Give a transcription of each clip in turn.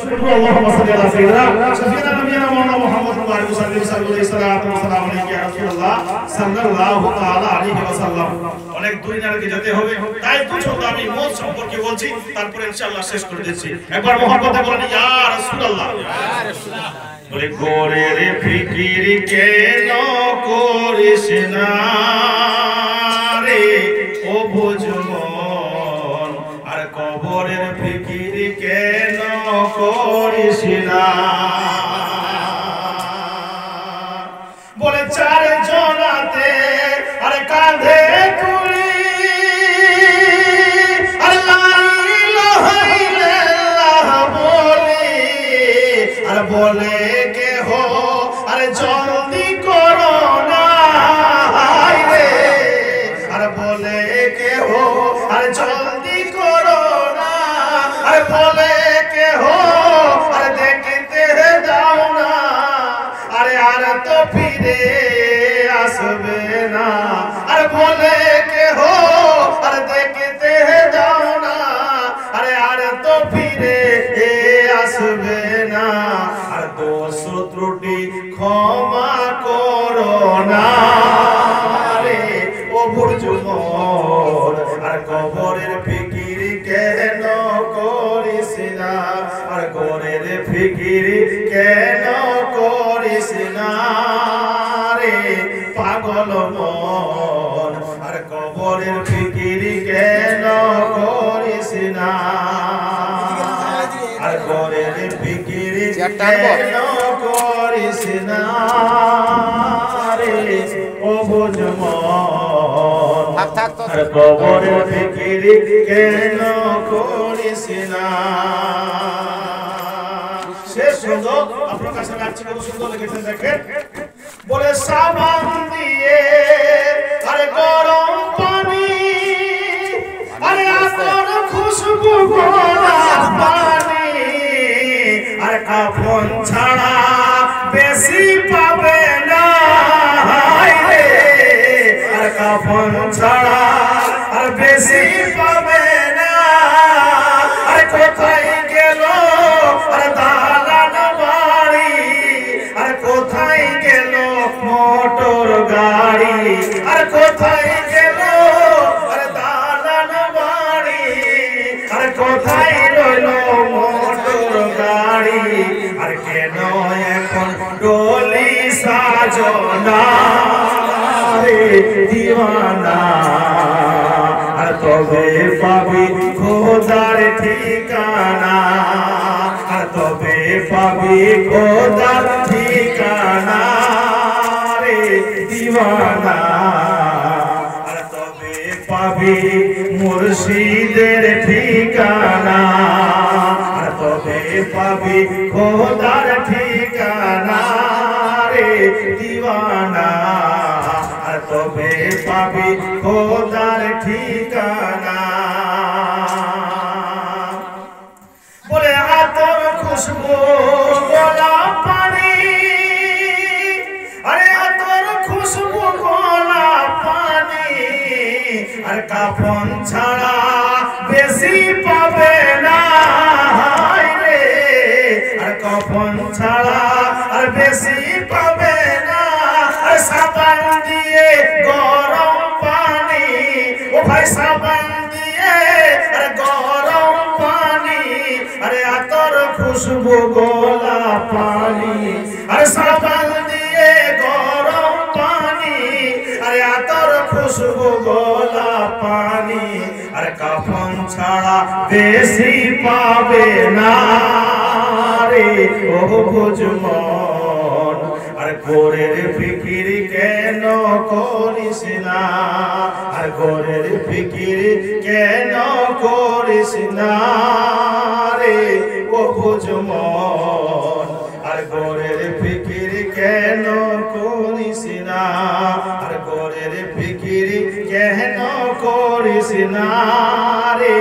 শুকর আল্লাহুম্মা সাল্লি আলা সাইয়্যিদিনা শাফিঈনা নবিয়িনা মাওলানা মুহাম্মদ ওয়া আলিহি সাল্লাল্লাহু আলাইহি ইয়া রাসূলুল্লাহ সাল্লাল্লাহু তাআলা আলাইহি ওয়াসাল্লাম। অনেক দূরে নাকি যেতে হবে, তাই দু শব্দ আমি মত সম্পর্কে বলছি, তারপর ইনশাআল্লাহ শেষ করে দিচ্ছি। একবার মুহাব্বতে বলেন ইয়া রাসূলুল্লাহ। বলে গোরের ফিকির কেন করিস না রে ও ভুজমন, আর কবরের ফিকির কেন করিস না। বলে চার জনাতে আরে কাঁধে তুলি আর বলে কেহ আরে জলদি করো না রে, আর বলে কেহ আরে জলদি করো না, আর বলে কেহ আরে দেখতে দাও না, আরে আর তো ফিরে আসবে না, আর বলে কেহ আরে দেখতে দাও না, আরে আর তো ফিরে আসবে না, আর দোষ ত্রুটি ক্ষমা করো না রে ও বুঝমন, আর কবরের ফিকির কেন করিস না, আর কবরের ফিকির কেন করিস না রে পাগল মন, আর কবরের ফিকির কেন করিস না, আর কবরের ফিকির কেন করিস না রে ও বুঝমন, আর কবরের ফিকির কেন করিস না। শেষ সুন্দর আপনার কাছে লাগছে, কত সুন্দর লিখেছেন দেখেন। বলে সাবান দিয়ে আরে গরম পানি, আরে আতর খুশবু গোলাপ পানি, আর কাফন ছাড়া বেশি পাবে না রে, আর কাফন ছাড়া আর বেশি পাবে না, আর কোথায় গেল আর দালান বাড়ি, আর কোথায় গেল মোটর গাড়ি, আর কোথায় গেল আর দালান বাড়ি, আর কোথায় রইল মোটর গাড়ি, আর কেন এখন ডলি সাজনা রে দিওয়ানা, আর তবে পাবি খোদার ঠিকানা, আর তবে পাবি খোদার ঠিকানা রে দিওয়ানা, আর তবে পাবি মুর্শিদের ঠিকানা, আর তবে পাবি খোদার ঠিকানা রে দিওয়ানা, আর তবে পাবি খোদার ঠিকানা। বলে আতর খুশবু গোলাপ পানি, আরে আতর খুশবু গোলাপ পানি, আর কাফন ছাড়া বেশি পাবে না রে, আর কাফন ছাড়া আর বেশি পাবে না, আর সাবান দিয়ে গরম পানি, ও ভাই সাবান দিয়ে আর গরম পানি, আরে আতর খুশবু গোলাপ পানি, আর সাবান দিয়ে গরম পানি, আরে আতর খুশবু গোলাপ পানি, আর কাফন ছাড়া বেশি পাবে না রে ও বুঝমন, আর গোরের ফিকির কেন করিস না, আর গোরের ফিকির কেন করিস না রে ও বুঝমন, আর গোরের ফিকির কেন করিস না, আর গোরের ফিকির কেন করিস না রে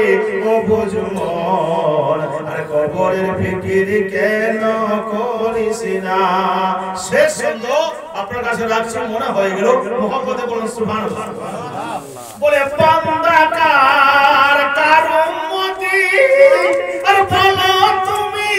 ও বুঝমন, আর কবরের ফিকির কেন করিস না। শেষ শব্দ আপনার কাছে রাখছি, মনে হয়ে গেল, মুহাব্বতে বলুন সুবহানাল্লাহ। বলে বান্দা কার উম্মতি, আর বলো তুমি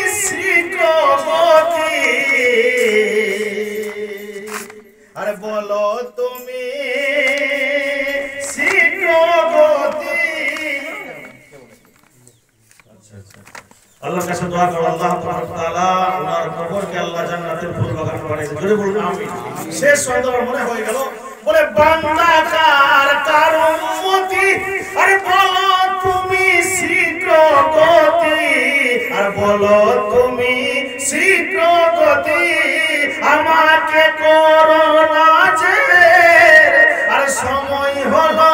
দোয়া করো আল্লাহ তাআলা ওনার কবরকে আল্লাহ জান্নাতের ফুল বাগান বানিয়ে দেন। জোরে বলুন আমিন। শেষ সন্ধ্যার মনে হয়ে গেল বলে বান্দা কার উম্মতি, আরে বলো তুমি শীঘ্র গতি, আর বলো তুমি শীঘ্র গতি, আমাকে করো না যে, আর সময় হলো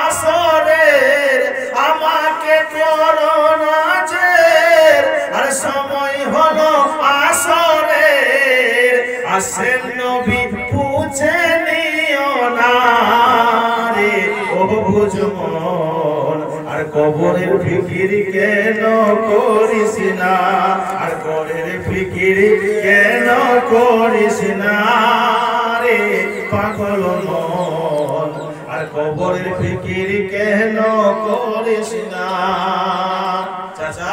আসরের, আমাকে করো না যে, আর সময় হলো আসরের, আসেন নবী পুছে নিও না রে ও বুঝমন, আর কবরের ফিকির কেন করিস না, আর কবরের ফিকির কেন করিস না রে পাগল মন, আর কবরের ফিকির কেন করিস না। চাচা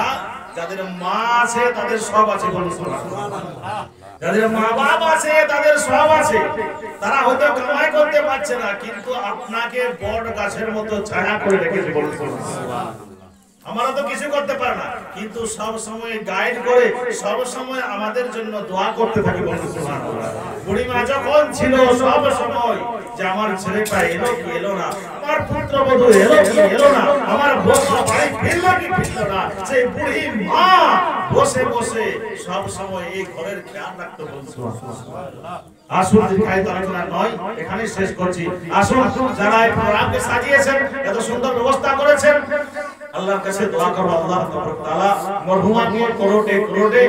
যাদের মা আছে তাদের সব আছে, বলুন সুবহানাল্লাহ। যাদের মা বাবা আছে তাদের সব আছে, তারা হয়তো কামাই করতে পারছে না, কিন্তু আপনাকে বট গাছের মতো ছায়া করে রেখেছে, বলুন সুবহানাল্লাহ। আমরা তো কিছু করতে পারি না, কিন্তু সব সময় গাইড করে, সব সময় আমাদের জন্য দোয়া করতে থাকি, বলুন সুবহানাল্লাহ। বুড়িমা যখন ছিল সব সময় যে আমার ছেলেটা এলো কি এলো না, আমার পুত্রবধূ এলো কি এলো না, আমার বৌমা বাড়ি ফিরলো কি ফিরলো না, সেই বুড়ি মা বসে বসে সব সময় এই ঘরের খেয়াল রাখতে, বলুন সুবহানাল্লাহ। আসুন দীর্ঘায়িত আলোচনা নয়, এখানেই শেষ করছি। আসুন যারা এই প্রোগ্রামকে সাজিয়েছেন, এত সুন্দর ব্যবস্থা করেছেন, আল্লাহর কাছে দোয়া করব আল্লাহ তাআলা মরহুমাকে করোটে করোটে